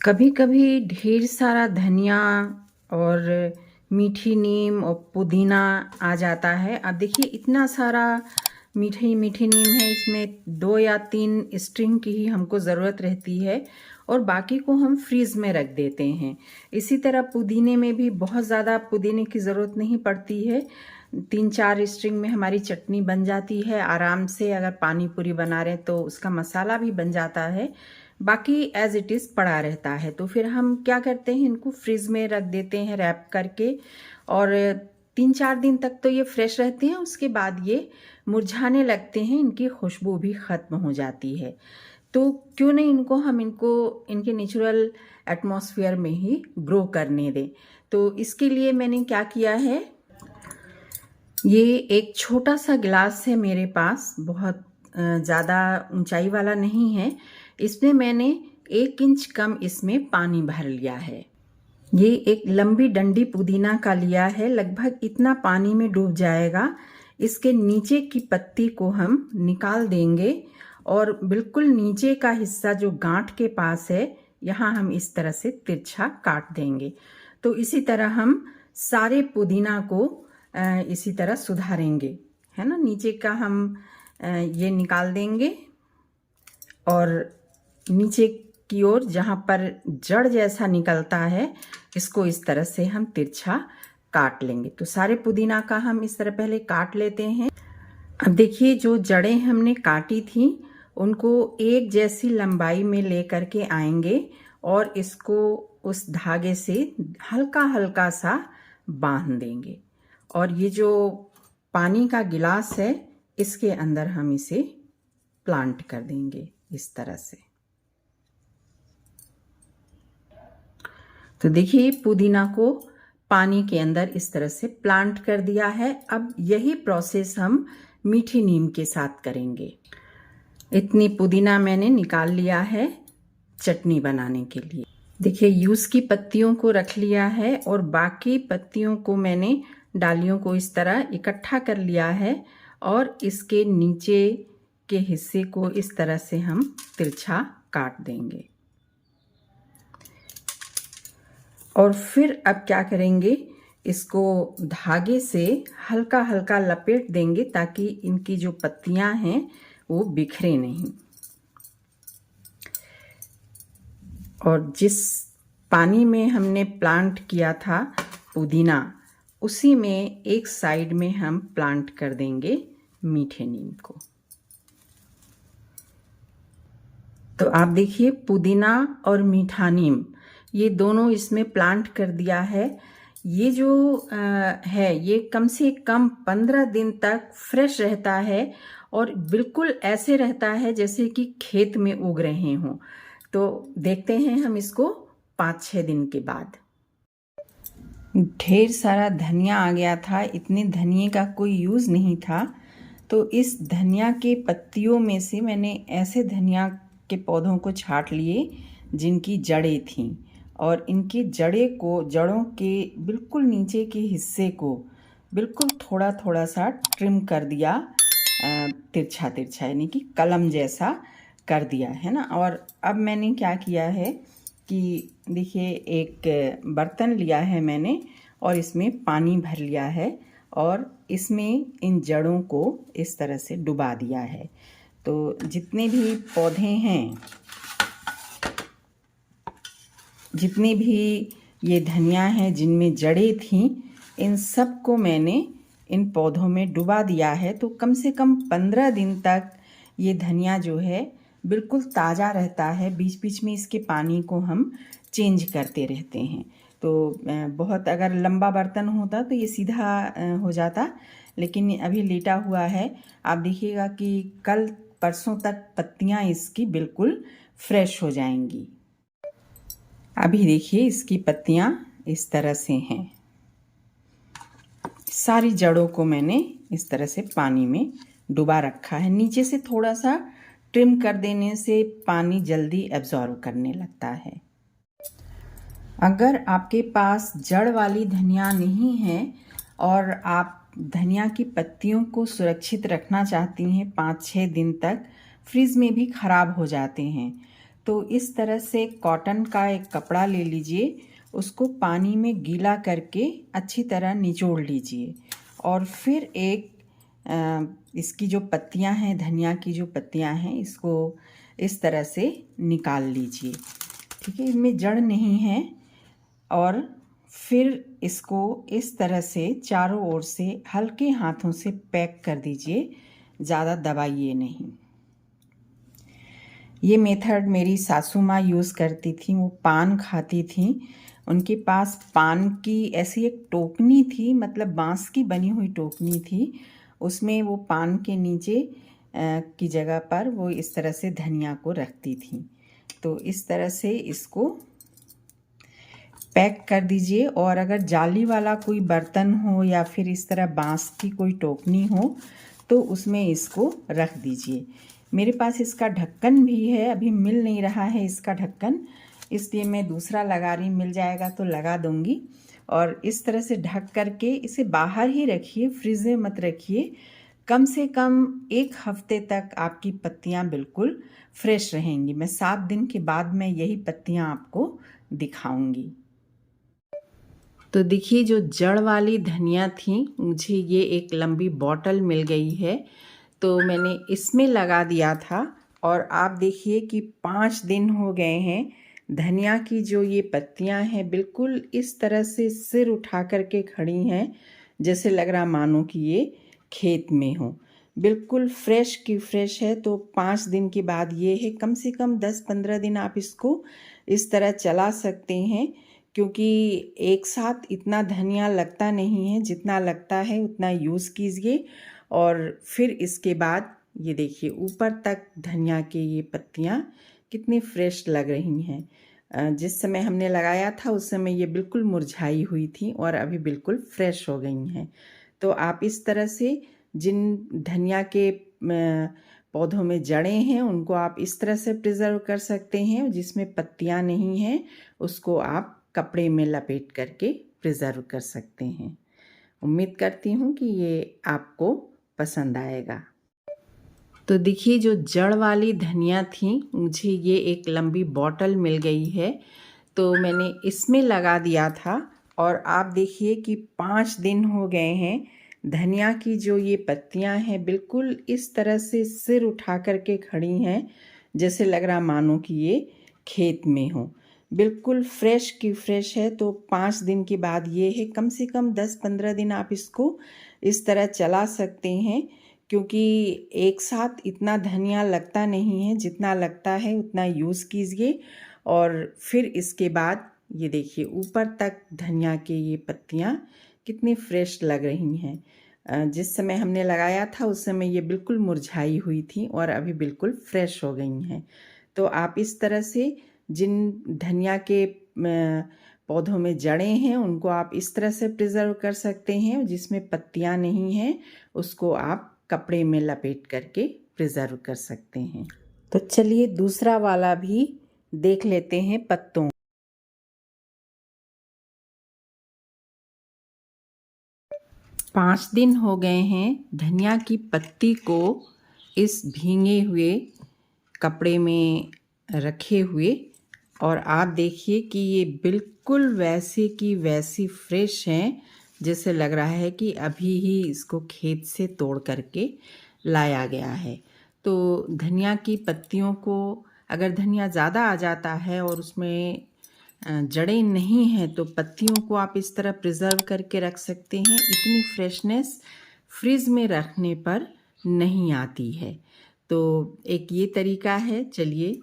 कभी कभी ढेर सारा धनिया और मीठी नीम और पुदीना आ जाता है। अब देखिए इतना सारा मीठी मीठी नीम है, इसमें 2 या 3 स्ट्रिंग की ही हमको ज़रूरत रहती है और बाकी को हम फ्रीज में रख देते हैं। इसी तरह पुदीने में भी बहुत ज़्यादा पुदीने की ज़रूरत नहीं पड़ती है, 3-4 स्ट्रिंग में हमारी चटनी बन जाती है आराम से। अगर पानी पूरी बना रहे तो उसका मसाला भी बन जाता है, बाकी एज इट इज़ पड़ा रहता है। तो फिर हम क्या करते हैं, इनको फ्रिज में रख देते हैं रैप करके, और 3-4 दिन तक तो ये फ्रेश रहते हैं। उसके बाद ये मुरझाने लगते हैं, इनकी खुशबू भी ख़त्म हो जाती है। तो क्यों नहीं इनको इनके नेचुरल एटमॉस्फेयर में ही ग्रो करने दें। तो इसके लिए मैंने क्या किया है, ये एक छोटा सा गिलास है मेरे पास, बहुत ज़्यादा ऊंचाई वाला नहीं है। इसमें मैंने 1 इंच कम इसमें पानी भर लिया है। ये एक लंबी डंडी पुदीना का लिया है, लगभग इतना पानी में डूब जाएगा। इसके नीचे की पत्ती को हम निकाल देंगे और बिल्कुल नीचे का हिस्सा जो गांठ के पास है, यहाँ हम इस तरह से तिरछा काट देंगे। तो इसी तरह हम सारे पुदीना को इसी तरह सुधारेंगे, है ना। नीचे का हम ये निकाल देंगे और नीचे की ओर जहाँ पर जड़ जैसा निकलता है, इसको इस तरह से हम तिरछा काट लेंगे। तो सारे पुदीना का हम इस तरह पहले काट लेते हैं। अब देखिए जो जड़ें हमने काटी थी उनको एक जैसी लंबाई में लेकर के आएंगे और इसको उस धागे से हल्का हल्का सा बांध देंगे। और ये जो पानी का गिलास है, इसके अंदर हम इसे प्लांट कर देंगे इस तरह से। तो देखिए पुदीना को पानी के अंदर इस तरह से प्लांट कर दिया है। अब यही प्रोसेस हम मीठी नीम के साथ करेंगे। इतनी पुदीना मैंने निकाल लिया है चटनी बनाने के लिए। देखिए यूज की पत्तियों को रख लिया है और बाकी पत्तियों को मैंने, डालियों को इस तरह इकट्ठा कर लिया है और इसके नीचे के हिस्से को इस तरह से हम तिरछा काट देंगे। और फिर अब क्या करेंगे, इसको धागे से हल्का हल्का लपेट देंगे ताकि इनकी जो पत्तियां हैं वो बिखरे नहीं। और जिस पानी में हमने प्लांट किया था पुदीना, उसी में एक साइड में हम प्लांट कर देंगे मीठे नीम को। तो आप देखिए पुदीना और मीठा नीम ये दोनों इसमें प्लांट कर दिया है। ये जो है ये कम से कम 15 दिन तक फ्रेश रहता है और बिल्कुल ऐसे रहता है जैसे कि खेत में उग रहे हों। तो देखते हैं हम इसको 5-6 दिन के बाद। ढेर सारा धनिया आ गया था, इतने धनिए का कोई यूज़ नहीं था। तो इस धनिया के पत्तियों में से मैंने ऐसे धनिया के पौधों को छांट लिए जिनकी जड़ें थीं, और इनकी जड़ों के बिल्कुल नीचे के हिस्से को बिल्कुल थोड़ा थोड़ा सा ट्रिम कर दिया, तिरछा तिरछा यानी कि कलम जैसा कर दिया है ना। और अब मैंने क्या किया है कि देखिए एक बर्तन लिया है मैंने और इसमें पानी भर लिया है और इसमें इन जड़ों को इस तरह से डुबा दिया है। तो जितने भी पौधे हैं, जितने भी ये धनिया है जिनमें जड़ें थीं, इन सब को मैंने इन पौधों में डुबा दिया है। तो कम से कम 15 दिन तक ये धनिया जो है बिल्कुल ताज़ा रहता है। बीच बीच में इसके पानी को हम चेंज करते रहते हैं। तो बहुत अगर लंबा बर्तन होता तो ये सीधा हो जाता, लेकिन अभी लेटा हुआ है। आप देखिएगा कि कल परसों तक पत्तियां इसकी बिल्कुल फ्रेश हो जाएंगी। अभी देखिए इसकी पत्तियां इस तरह से हैं। सारी जड़ों को मैंने इस तरह से पानी में डुबा रखा है। नीचे से थोड़ा सा ट्रिम कर देने से पानी जल्दी एब्जॉर्ब करने लगता है। अगर आपके पास जड़ वाली धनिया नहीं है और आप धनिया की पत्तियों को सुरक्षित रखना चाहती हैं 5-6 दिन तक, फ्रिज में भी ख़राब हो जाते हैं, तो इस तरह से कॉटन का एक कपड़ा ले लीजिए, उसको पानी में गीला करके अच्छी तरह निचोड़ लीजिए और फिर एक इसकी जो पत्तियां हैं, धनिया की जो पत्तियां हैं, इसको इस तरह से निकाल लीजिए। ठीक है, इनमें जड़ नहीं है। और फिर इसको इस तरह से चारों ओर से हल्के हाथों से पैक कर दीजिए, ज़्यादा दबाइए नहीं। ये मेथड मेरी सासू माँ यूज़ करती थी। वो पान खाती थी, उनके पास पान की ऐसी एक टोकनी थी, मतलब बांस की बनी हुई टोकनी थी। उसमें वो पान के नीचे की जगह पर वो इस तरह से धनिया को रखती थी। तो इस तरह से इसको पैक कर दीजिए। और अगर जाली वाला कोई बर्तन हो या फिर इस तरह बांस की कोई टोकनी हो तो उसमें इसको रख दीजिए। मेरे पास इसका ढक्कन भी है, अभी मिल नहीं रहा है इसका ढक्कन, इसलिए मैं दूसरा लगा रही, मिल जाएगा तो लगा दूंगी। और इस तरह से ढक करके इसे बाहर ही रखिए, फ्रिज में मत रखिए। कम से कम 1 हफ्ते तक आपकी पत्तियां बिल्कुल फ्रेश रहेंगी। मैं 7 दिन के बाद मैं यही पत्तियां आपको दिखाऊंगी। तो देखिए, जो जड़ वाली धनिया थी, मुझे ये एक लंबी बॉटल मिल गई है, तो मैंने इसमें लगा दिया था। और आप देखिए कि 5 दिन हो गए हैं। धनिया की जो ये पत्तियां हैं बिल्कुल इस तरह से सिर उठा करके खड़ी हैं, जैसे लग रहा मानो कि ये खेत में हो। बिल्कुल फ्रेश की फ्रेश है। तो 5 दिन के बाद ये है, कम से कम 10-15 दिन आप इसको इस तरह चला सकते हैं, क्योंकि एक साथ इतना धनिया लगता नहीं है, जितना लगता है उतना यूज़ कीजिए। और फिर इसके बाद ये देखिए, ऊपर तक धनिया के ये पत्तियाँ कितनी फ्रेश लग रही हैं। जिस समय हमने लगाया था उस समय ये बिल्कुल मुरझाई हुई थी और अभी बिल्कुल फ्रेश हो गई हैं। तो आप इस तरह से जिन धनिया के पौधों में जड़ें हैं उनको आप इस तरह से प्रिजर्व कर सकते हैं। जिसमें पत्तियाँ नहीं हैं उसको आप कपड़े में लपेट करके प्रिजर्व कर सकते हैं। उम्मीद करती हूँ कि ये आपको पसंद आएगा। तो देखिए, जो जड़ वाली धनिया थी, मुझे ये एक लंबी बॉटल मिल गई है, तो मैंने इसमें लगा दिया था। और आप देखिए कि 5 दिन हो गए हैं। धनिया की जो ये पत्तियां हैं बिल्कुल इस तरह से सिर उठा करके खड़ी हैं, जैसे लग रहा मानो कि ये खेत में हो। बिल्कुल फ्रेश की फ्रेश है। तो 5 दिन के बाद ये है, कम से कम 10-15 दिन आप इसको इस तरह चला सकते हैं, क्योंकि एक साथ इतना धनिया लगता नहीं है, जितना लगता है उतना यूज़ कीजिए। और फिर इसके बाद ये देखिए, ऊपर तक धनिया के ये पत्तियाँ कितनी फ्रेश लग रही हैं। जिस समय हमने लगाया था उस समय ये बिल्कुल मुरझाई हुई थी और अभी बिल्कुल फ्रेश हो गई हैं। तो आप इस तरह से जिन धनिया के पौधों में जड़ें हैं उनको आप इस तरह से प्रिजर्व कर सकते हैं। जिसमें पत्तियां नहीं हैं उसको आप कपड़े में लपेट करके प्रिजर्व कर सकते हैं। तो चलिए दूसरा वाला भी देख लेते हैं पत्तों। 5 दिन हो गए हैं धनिया की पत्ती को इस भींगे हुए कपड़े में रखे हुए। और आप देखिए कि ये बिल्कुल वैसे की वैसी फ्रेश हैं, जैसे लग रहा है कि अभी ही इसको खेत से तोड़ करके लाया गया है। तो धनिया की पत्तियों को, अगर धनिया ज़्यादा आ जाता है और उसमें जड़ें नहीं हैं, तो पत्तियों को आप इस तरह प्रिजर्व करके रख सकते हैं। इतनी फ्रेशनेस फ्रिज में रखने पर नहीं आती है। तो एक ये तरीका है। चलिए